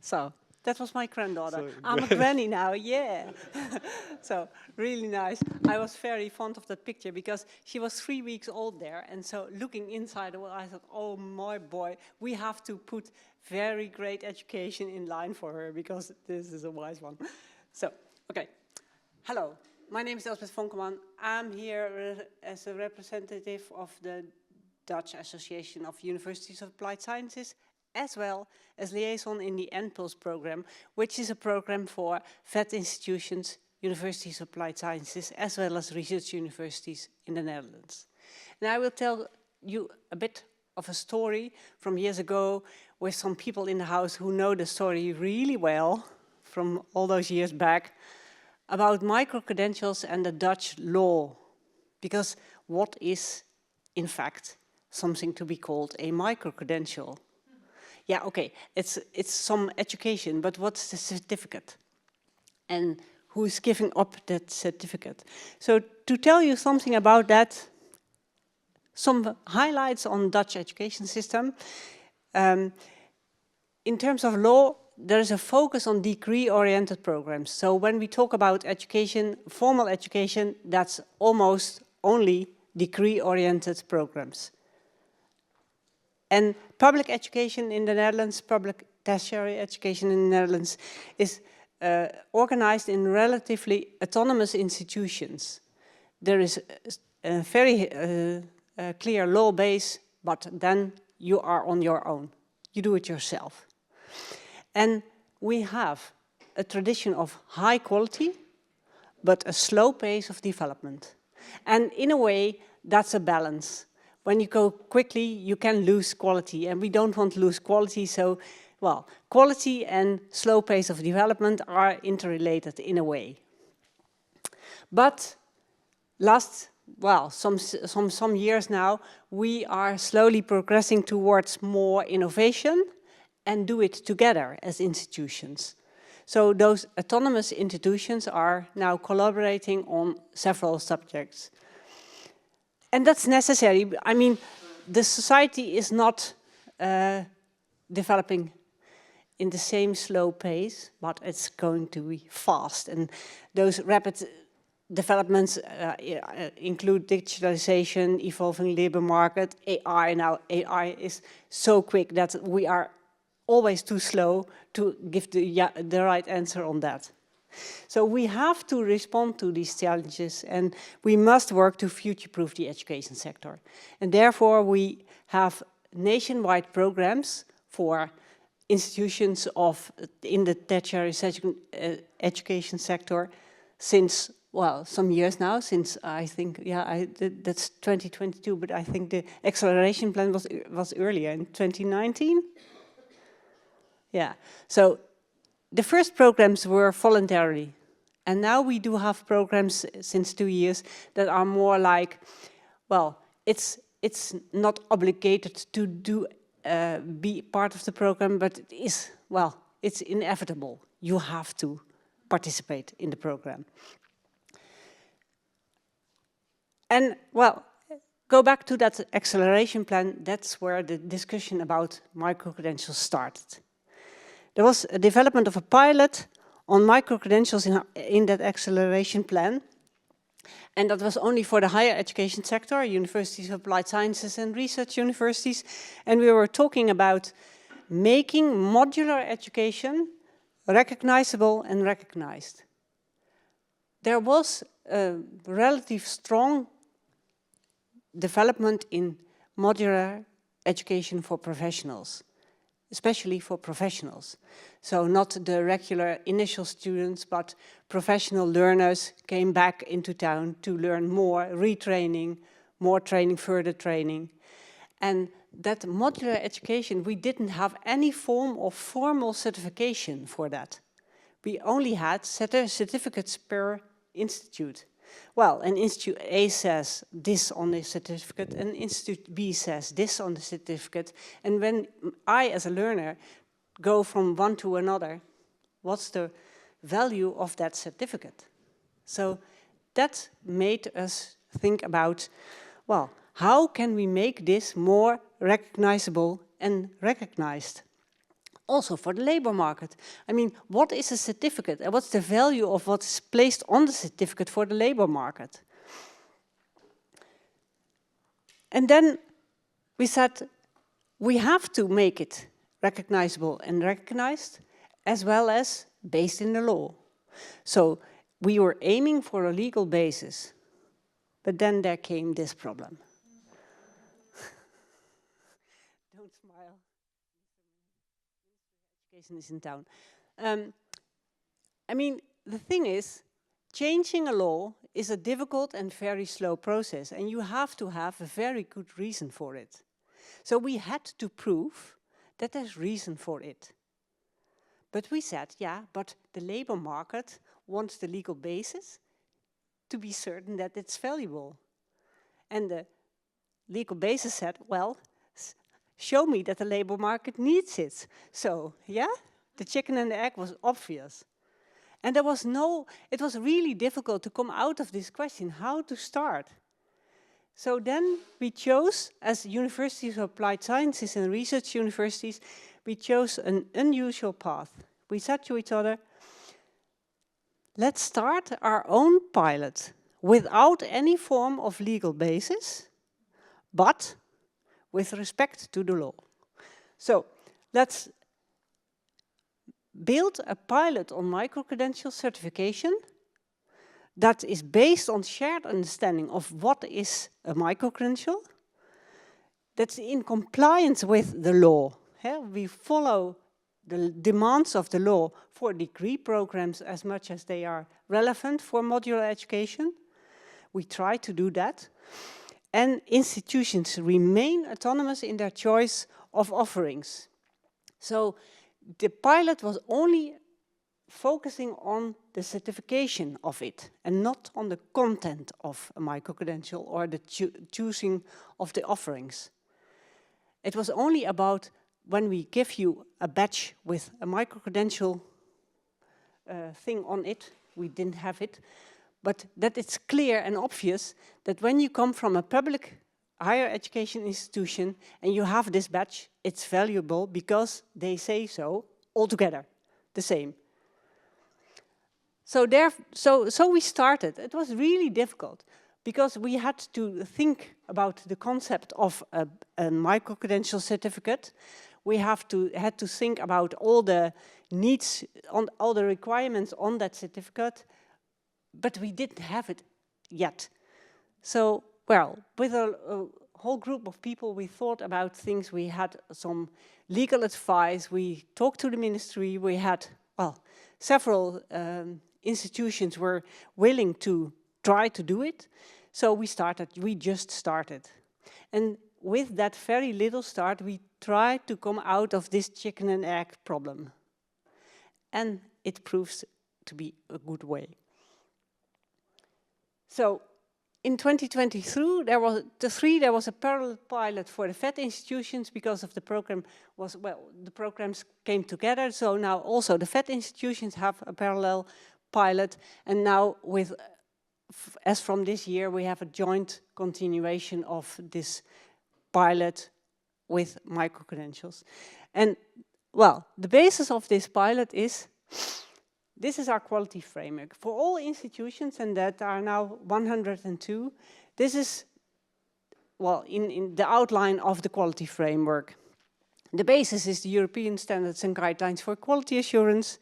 So that was my granddaughter. I'm a granny now, yeah. So really nice. I was very fond of that picture because she was 3 weeks old there. And so looking inside, well, I thought, oh my boy, we have to put very great education in line for her because this is a wise one. So, okay. Hello, my name is Elsbeth Vonkeman. I'm here as a representative of the Dutch Association of Universities of Applied Sciences, as well as liaison in the NPULS program, which is a program for VET institutions, Universities of Applied Sciences, as well as research universities in the Netherlands. And I will tell you a bit of a story from years ago with some people in the house who know the story really well from all those years back about micro-credentials and the Dutch law. Because what is, in fact, something to be called a micro-credential? Yeah, okay, it's some education, but what's the certificate? And who is giving up that certificate? So to tell you something about that, some highlights on Dutch education system. In terms of law, there is a focus on degree-oriented programs. So when we talk about education, formal education, that's almost only degree-oriented programs. And public education in the Netherlands, public tertiary education in the Netherlands, is organized in relatively autonomous institutions. There is a very clear law base, but then you are on your own. You do it yourself. And we have a tradition of high quality, but a slow pace of development. And in a way, that's a balance. When you go quickly, you can lose quality, and we don't want to lose quality, so, well, quality and slow pace of development are interrelated in a way. But some years now, we are slowly progressing towards more innovation and do it together as institutions. So those autonomous institutions are now collaborating on several subjects. And that's necessary. I mean, the society is not developing in the same slow pace, but it's going to be fast. And those rapid developments include digitalization, evolving labor market, AI. Now, AI is so quick that we are always too slow to give the right answer on that. So we have to respond to these challenges, and we must work to future-proof the education sector. And therefore we have nationwide programs for institutions in the tertiary education sector since, well, some years now, since I think, yeah, that's 2022, but I think the acceleration plan was earlier, in 2019. Yeah, so the first programs were voluntary, and now we do have programs since 2 years that are more like, well, it's not obligated to be part of the program, but it is, well, it's inevitable. You have to participate in the program. And, well, go back to that acceleration plan. That's where the discussion about micro-credentials started. There was a development of a pilot on micro-credentials in that acceleration plan. And that was only for the higher education sector, Universities of Applied Sciences and research universities. And we were talking about making modular education recognizable and recognized. There was a relatively strong development in modular education for professionals, especially for professionals. So not the regular initial students, but professional learners came back into town to learn more, retraining, more training, further training. And that modular education, we didn't have any form of formal certification for that. We only had certificates per institute. Well, an Institute A says this on the certificate, and Institute B says this on the certificate. And when I, as a learner, go from one to another, what's the value of that certificate? So that made us think about, well, how can we make this more recognizable and recognized? Also for the labor market. I mean, what is a certificate and what's the value of what's placed on the certificate for the labor market? And then we said we have to make it recognizable and recognized, as well as based in the law. So we were aiming for a legal basis, but then there came this problem. Don't smile. Education is in town. I mean, the thing is, changing a law is a difficult and very slow process, and you have to have a very good reason for it. So we had to prove that there's reason for it. But we said, yeah, but the labor market wants the legal basis to be certain that it's valuable. And the legal basis said, well, show me that the labor market needs it. So, yeah, the chicken and the egg was obvious. And there was it was really difficult to come out of this question, how to start. So then we chose, as universities of applied sciences and research universities, we chose an unusual path. We said to each other, let's start our own pilot without any form of legal basis, but with respect to the law. So let's build a pilot on micro-credential certification that is based on shared understanding of what is a micro-credential, that's in compliance with the law. We follow the demands of the law for degree programs as much as they are relevant for modular education. We try to do that. And institutions remain autonomous in their choice of offerings. So the pilot was only focusing on the certification of it and not on the content of a micro-credential or the choosing of the offerings. It was only about when we give you a badge with a micro-credential thing on it, we didn't have it, but that it's clear and obvious that when you come from a public higher education institution and you have this badge, it's valuable because they say so altogether, the same. So we started. It was really difficult because we had to think about the concept of a micro-credential certificate. We had to think about all the needs, all the requirements on that certificate, but we didn't have it yet. So, well, with a whole group of people, we thought about things. We had some legal advice. We talked to the ministry. We had, well, several institutions were willing to try to do it. So we just started. And with that very little start, we tried to come out of this chicken and egg problem. And it proves to be a good way. So in 2023, there was a parallel pilot for the VET institutions because of the program was, well, the programs came together. So now also the VET institutions have a parallel pilot. And now as from this year, we have a joint continuation of this pilot with micro-credentials. And, well, the basis of this pilot is, this is our quality framework. For all institutions, and that are now 102, this is, well, in the outline of the quality framework. The basis is the European standards and guidelines for quality assurance.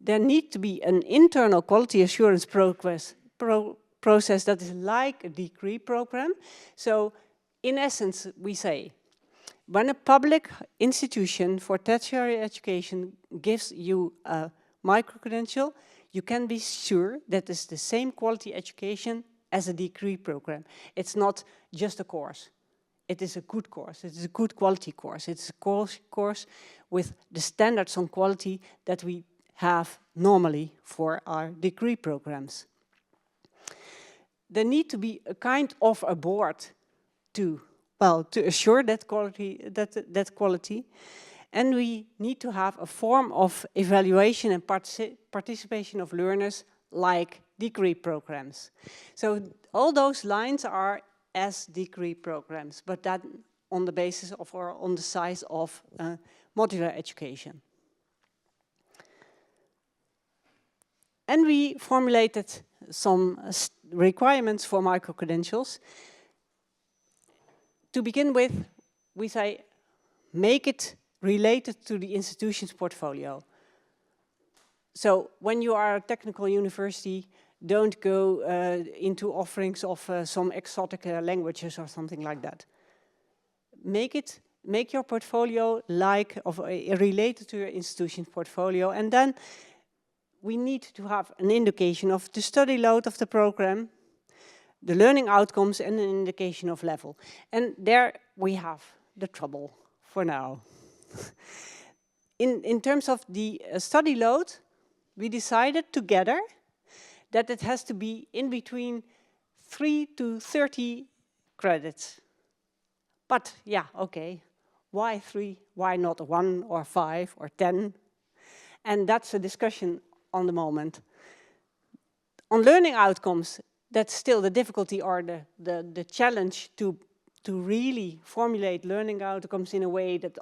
There needs to be an internal quality assurance process that is like a degree program. So, in essence, we say, when a public institution for tertiary education gives you a micro-credential, you can be sure that it's the same quality education as a degree program. It's not just a course. It is a good course. It is a good quality course. It's a course with the standards on quality that we have normally for our degree programs. There need to be a kind of a board to assure that quality, and we need to have a form of evaluation and participation of learners like degree programs. So all those lines are as degree programs, but that on the basis of or on the size of modular education. And we formulated some requirements for micro-credentials. To begin with, we say, make it related to the institution's portfolio. So when you are a technical university, don't go into offerings of some exotic languages or something like that. Make your portfolio related to your institution's portfolio, and then we need to have an indication of the study load of the program, the learning outcomes, and an indication of level. And there we have the trouble for now. In terms of the study load, we decided together that it has to be in between 3 to 30 credits. But yeah, okay, why 3? Why not 1 or 5 or 10? And that's a discussion on the moment. On learning outcomes, that's still the difficulty or the challenge to really formulate learning outcomes in a way that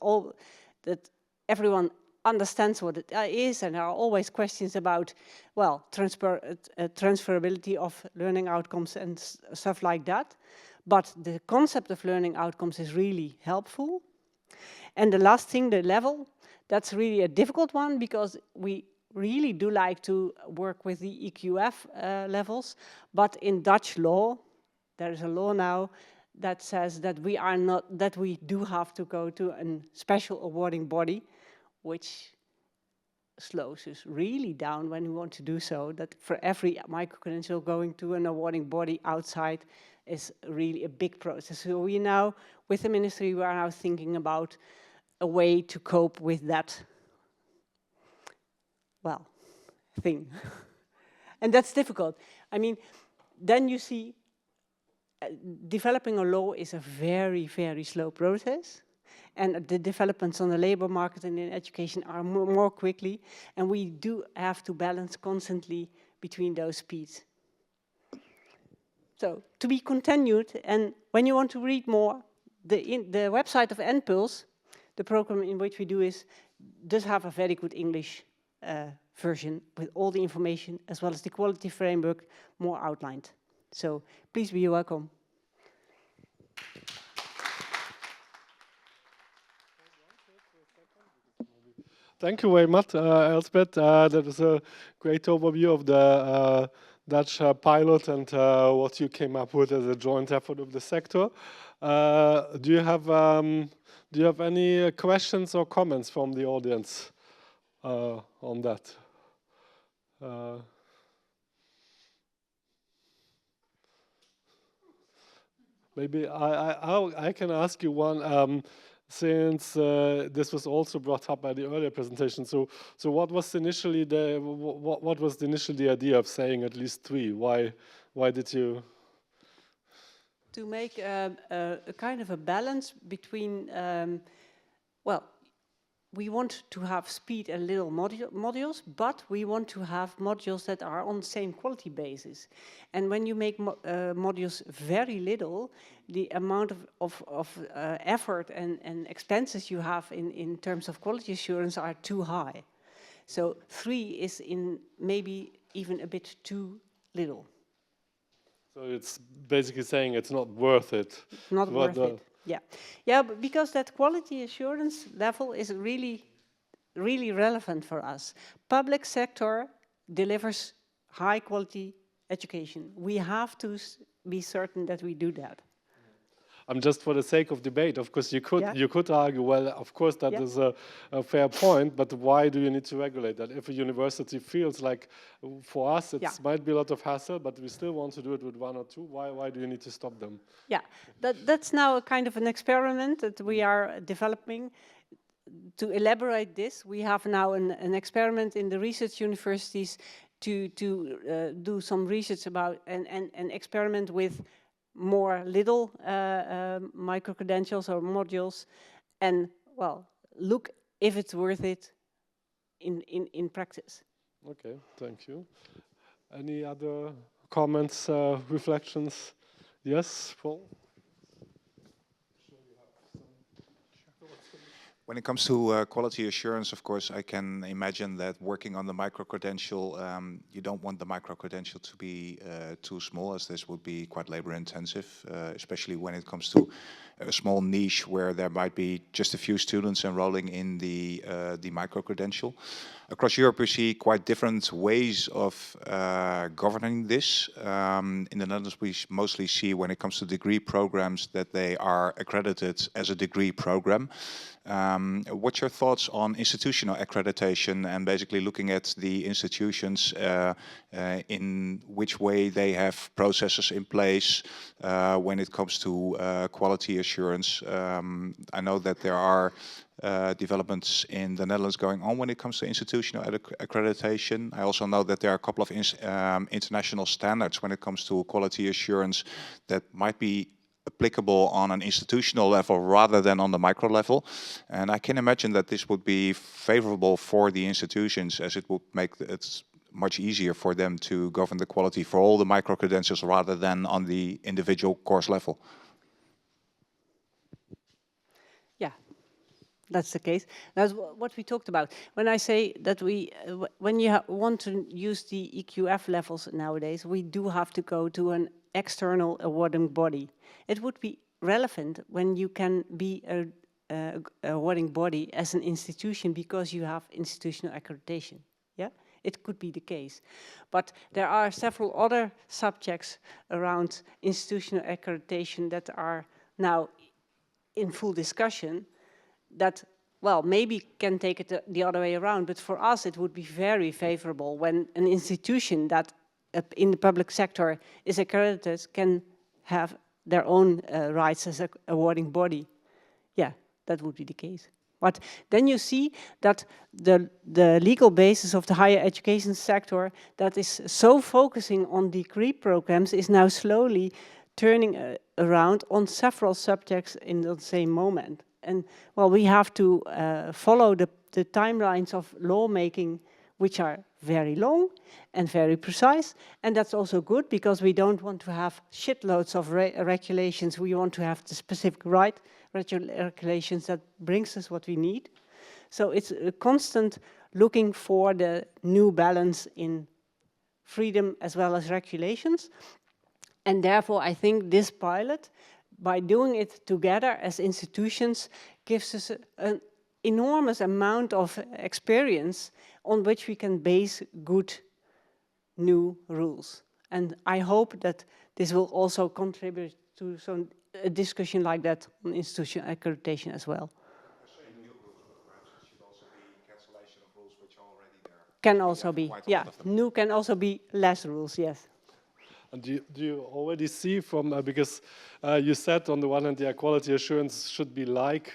everyone understands what it is, and there are always questions about, well, transferability of learning outcomes and stuff like that. But the concept of learning outcomes is really helpful. And the last thing, the level, that's really a difficult one because we really do like to work with the EQF levels, but in Dutch law, there is a law now that says that we do have to go to a special awarding body, which slows us really down when we want to do so. That for every micro-credential going to an awarding body outside is really a big process. So we now, with the ministry, we are now thinking about a way to cope with that, well, thing. And that's difficult. I mean, then you see, developing a law is a very, very slow process. And the developments on the labor market and in education are more quickly. And we do have to balance constantly between those speeds. So, to be continued, and when you want to read more, the website of NPulse, the program in which we do is, does have a very good English version with all the information, as well as the quality framework more outlined. So, please be welcome. Thank you very much, Elsbeth. That was a great overview of the Dutch pilot and what you came up with as a joint effort of the sector. Do you have any questions or comments from the audience on that? Maybe I can ask you one. Since this was also brought up by the earlier presentation, so what was initially the idea of saying at least 3? Why did you? To make a kind of a balance between, well, we want to have speed and little modules, but we want to have modules that are on the same quality basis. And when you make modules very little, the amount of effort and expenses you have in terms of quality assurance are too high. So 3 is maybe even a bit too little. So it's basically saying it's not worth it. Not worth it. Yeah, but because that quality assurance level is really, really relevant for us. Public sector delivers high quality education. We have to be certain that we do that. Just for the sake of debate, of course, you could argue, well, of course, that is a fair point, but why do you need to regulate that? If a university feels like, for us, it might be a lot of hassle, but we still want to do it with 1 or 2, why do you need to stop them? Yeah, that's now a kind of an experiment that we are developing. To elaborate this, we have now an experiment in the research universities to do some research about and experiment with more little micro-credentials or modules, and, well, look if it's worth it in practice. Okay, thank you. Any other comments, reflections? Yes, Paul? When it comes to quality assurance, of course, I can imagine that working on the micro-credential, you don't want the micro-credential to be too small, as this would be quite labor-intensive, especially when it comes to a small niche where there might be just a few students enrolling in the micro-credential. Across Europe, we see quite different ways of governing this. In the Netherlands, we mostly see when it comes to degree programs that they are accredited as a degree program. What's your thoughts on institutional accreditation and basically looking at the institutions in which way they have processes in place when it comes to quality assurance? I know that there are developments in the Netherlands going on when it comes to institutional accreditation. I also know that there are a couple of international standards when it comes to quality assurance that might be applicable on an institutional level rather than on the micro level. And I can imagine that this would be favorable for the institutions, as it would make it much easier for them to govern the quality for all the micro credentials rather than on the individual course level. Yeah, that's the case. That's what we talked about. When I say that when you want to use the EQF levels nowadays, we do have to go to an external awarding body. It would be relevant when you can be a awarding body as an institution because you have institutional accreditation. Yeah, it could be the case. But there are several other subjects around institutional accreditation that are now in full discussion that, well, maybe can take it the other way around. But for us, it would be very favorable when an institution that in the public sector is accredited can have their own rights as an awarding body. Yeah, that would be the case. But then you see that the legal basis of the higher education sector that is so focusing on degree programs is now slowly turning around on several subjects in the same moment. And well, we have to follow the timelines of lawmaking, which are very long and very precise. And that's also good because we don't want to have shitloads of regulations. We want to have the specific regulations that brings us what we need. So it's a constant looking for the new balance in freedom as well as regulations. And therefore, I think this pilot, by doing it together as institutions, gives us an enormous amount of experience on which we can base good new rules. And I hope that this will also contribute to some a discussion like that on institutional accreditation as well. New rules, but perhaps it should also be cancellation of rules which are already there. Can also be, yeah. New can also be less rules, yes. And do you already see from, because you said on the one hand, yeah, quality assurance should be like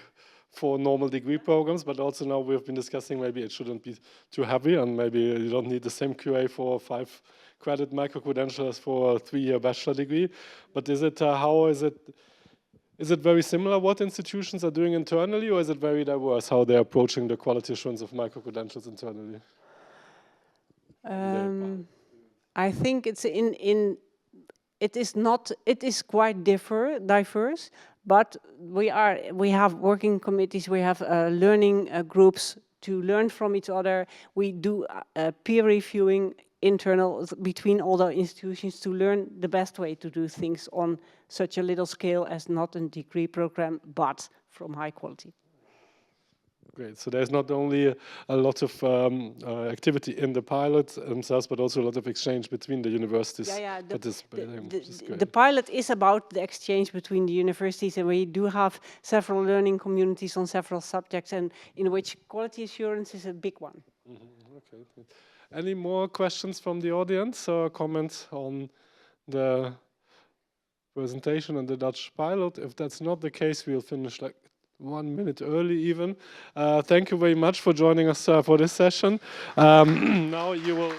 for normal degree programs, but also now we've been discussing maybe it shouldn't be too heavy and maybe you don't need the same QA for 5 credit micro-credential as for a 3-year bachelor degree. But is it, how is it very similar what institutions are doing internally, or is it very diverse how they're approaching the quality assurance of micro-credentials internally? I think it's it is quite diverse, but we have working committees, we have learning groups to learn from each other. We do peer reviewing internal between all the institutions to learn the best way to do things on such a little scale as not a degree program, but from high quality. Great. So there's not only a lot of activity in the pilot themselves, but also a lot of exchange between the universities. Yeah, yeah. The pilot is about the exchange between the universities, and we do have several learning communities on several subjects, and in which quality assurance is a big one. Mm-hmm. Okay. Any more questions from the audience or comments on the presentation and the Dutch pilot? If that's not the case, we'll finish like 1 minute early even. Thank you very much for joining us for this session. Now you will